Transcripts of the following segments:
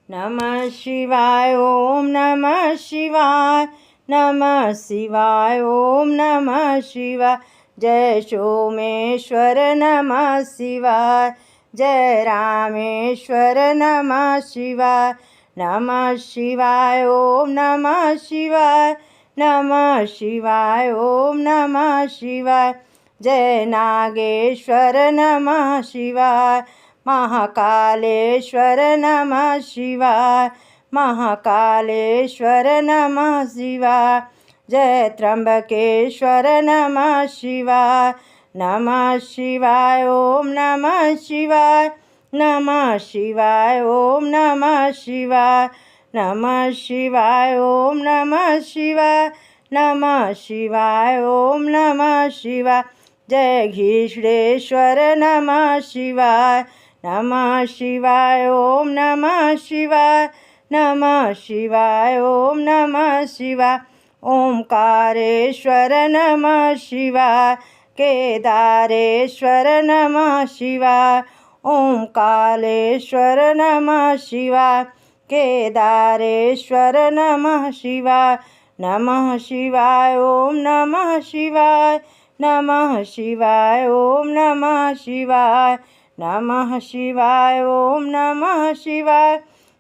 नमः शिवाय ओम नमः शिवाय नमः शिवाय ओम नमः शिवाय। जय सोमेश्वर नमः शिवाय। जय रामेश्वर नमः शिवाय। नमः शिवाय ओम नमः शिवाय नमः शिवाय ओम नमः शिवाय। जय नागेश्वर नमः शिवाय। महाकालेश्वर नमः शिवाय। महाकालेश्वर नमः शिवाय। जय त्र्यंबकेश्वर नमः शिवाय। नमः शिवाय ओम नमः शिवाय। नमः शिवाय ओम नमः शिवाय। नमः शिवाय ओम नमः शिवाय। नमः शिवाय ओम नमः शिवाय। जय घीष्णेश्वर नमः शिवाय। नमः शिवाय ओम नमः शिवाय। नमः शिवाय ओम नमः शिवाय। ओंकारेश्वर नमः शिवाय। केदारेश्वर नमः शिवाय। ओंकारेश्वर नमः शिवाय। केदारेश्वर नमः शिवाय। नमः शिवाय ओम नमः शिवाय। नमः शिवाय ओम नमः शिवाय। नमः शिवाय ओम नमः शिवाय।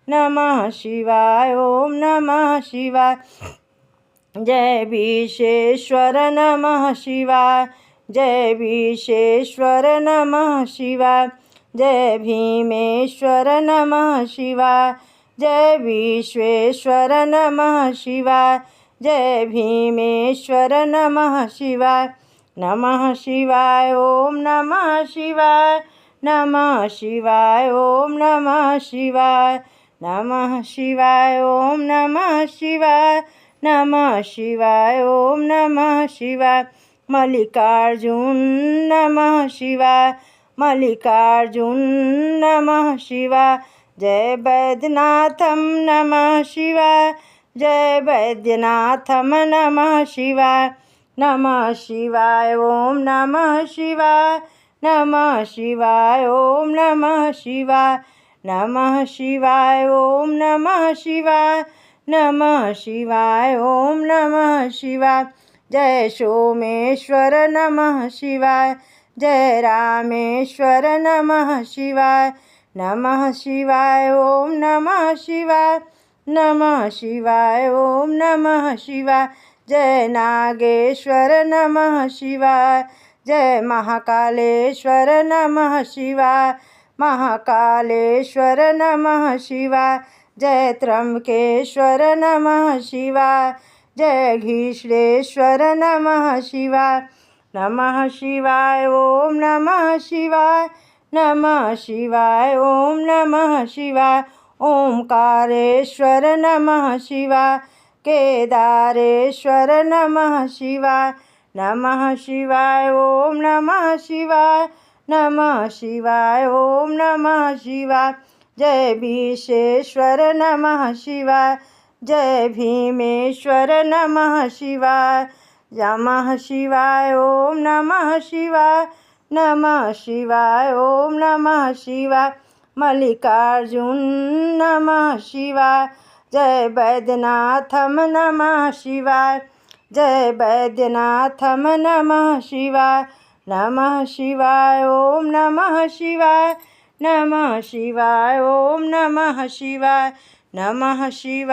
नमः शिवाय ओम नमः शिवाय। जय विश्वेश्वर नमः शिवाय। जय विश्वेश्वर नमः शिवाय। जय भीमेश्वर नमः शिवाय। जय विश्वेश्वर नमः शिवाय। जय भीमेश्वर नमः शिवाय। नमः शिवाय ओम नमः शिवाय। नमः शिवाय ओम नमः शिवाय। नमः शिवाय ओम नमः शिवाय। नमः शिवाय ओम नमः शिवाय। मल्लिकार्जुन नमः शिवाय। मल्लिकार्जुन नमः शिवाय। जय वैद्यनाथम नमः शिवाय। जय वैद्यनाथम नमः शिवाय। नमः शिवाय ओम नमः शिवाय। नमः शिवाय ओम नमः शिवाय। नमः शिवाय ओम नमः शिवाय। नमः शिवाय ओम नमः शिवाय। जय सोमेश्वर नमः शिवाय। जय रामेश्वर नमः शिवाय। नमः शिवाय ओम नमः शिवाय। नमः शिवाय ओम नमः शिवाय। जय नागेश्वर नमः शिवाय। जय महाकालेश्वर नमः शिवाय। महाकालेश्वर नमः शिवाय। जय त्र्यंबकेश्वर नमः शिवाय। जय घीष्णेश्वर नमः शिवाय। नमः शिवाय ओम नमः शिवाय। नमः शिवाय ओम नमः शिवाय। ओंकारेश्वर नमः शिवाय। केदारेश्वर नमः शिवाय। नमः शिवाय ओम नमः शिवाय। नमः शिवाय ओम नमः शिवाय। जय विश्वेश्वर नमः शिवाय। जय भीमेश्वर नमः शिवाय। नमः शिवाय ओम नमः शिवाय। नमः शिवाय ओम नमः शिवाय। मल्लिकार्जुन नमः शिवाय। जय वैद्यनाथम नमः शिवाय। जय वैद्यनाथम नमः शिवाय। नमः शिवाय ओम नमः शिवाय। नमः शिवाय ओम नमः शिवाय। नमः शिवाय।